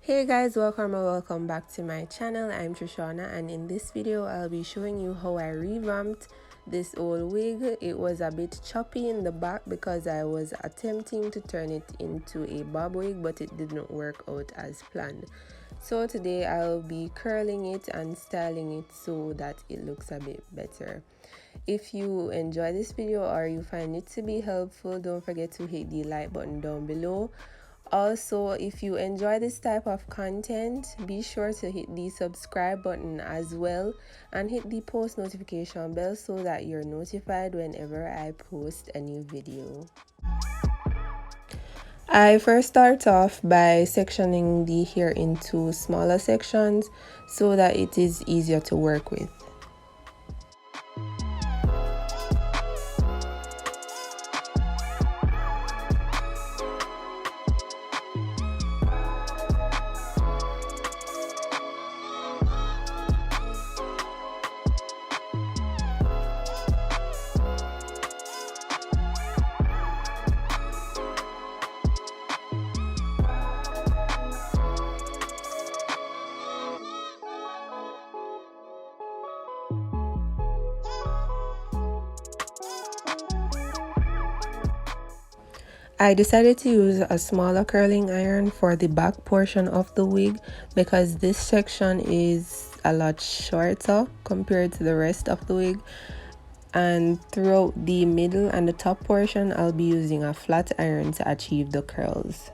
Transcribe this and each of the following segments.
Hey guys, welcome back to my channel. I'm Trishana, and in this video I'll be showing you how I revamped this old wig. It was a bit choppy in the back because I was attempting to turn it into a bob wig, but it didn't work out as planned. So today I'll be curling it and styling it so that it looks a bit better. If you enjoy this video or you find it to be helpful, don't forget to hit the like button down below. Also, if you enjoy this type of content, be sure to hit the subscribe button as well and hit the post notification bell so that you're notified whenever I post a new video. I first start off by sectioning the hair into smaller sections so that it is easier to work with. I decided to use a smaller curling iron for the back portion of the wig because this section is a lot shorter compared to the rest of the wig, and throughout the middle and the top portion I'll be using a flat iron to achieve the curls.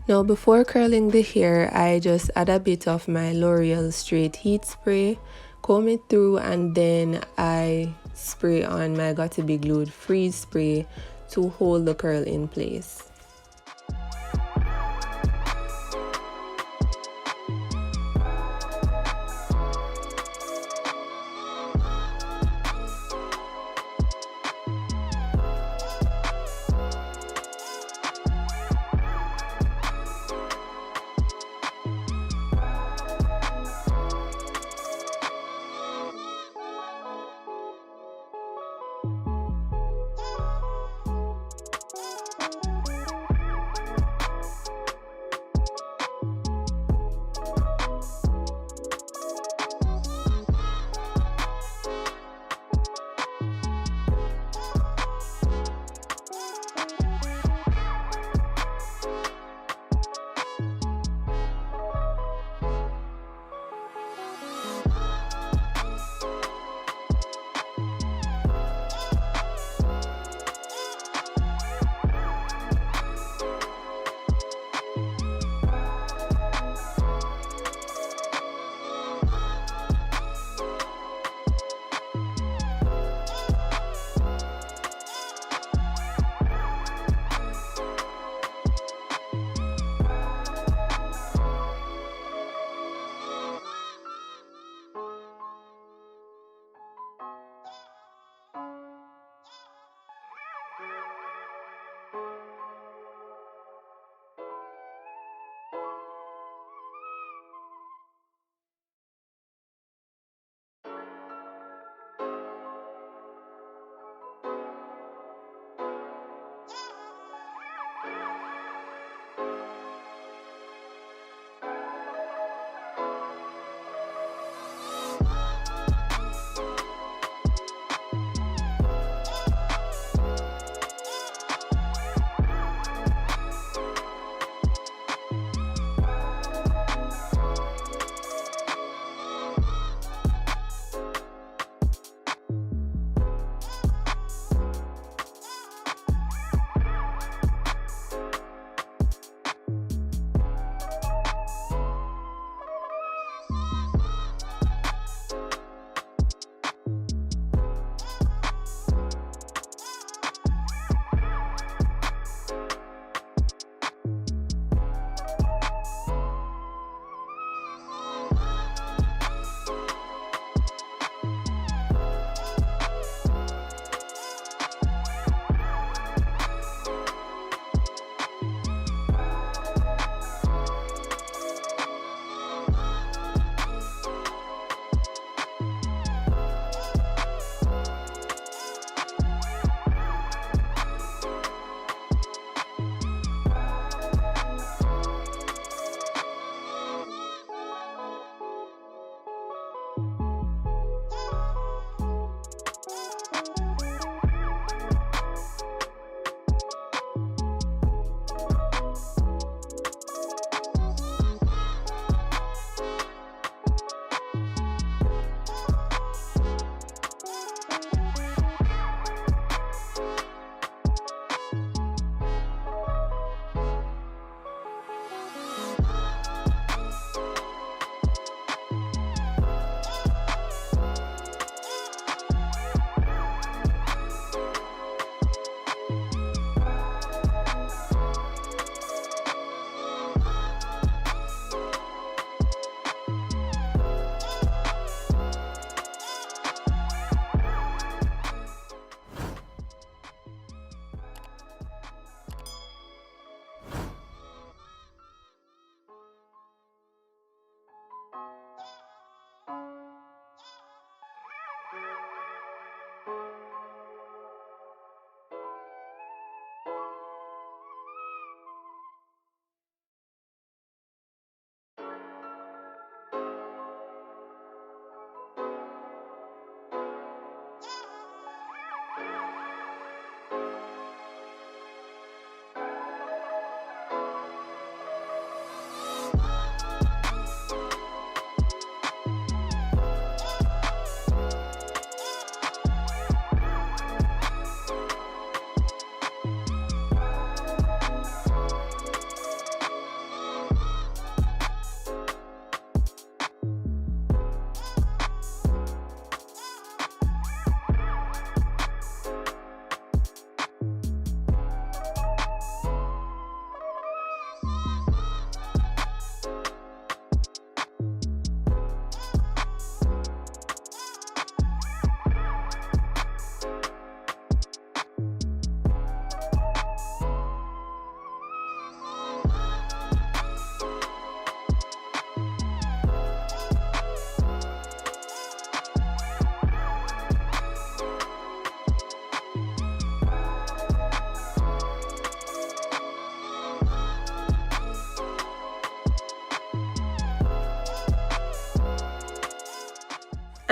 Now before curling the hair, I just add a bit of my L'Oreal Straight Heat Spray, comb it through, and then I spray on my Got2b Glued Freeze Spray to hold the curl in place.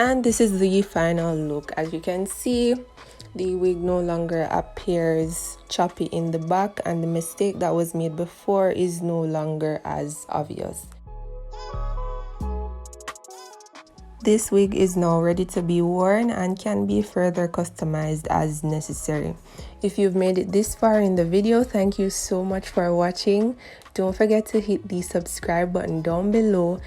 And this is the final look. As you can see, the wig no longer appears choppy in the back, and the mistake that was made before is no longer as obvious. This wig is now ready to be worn and can be further customized as necessary. If you've made it this far in the video, thank you so much for watching. Don't forget to hit the subscribe button down below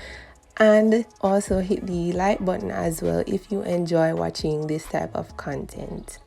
and also hit the like button as well if you enjoy watching this type of content.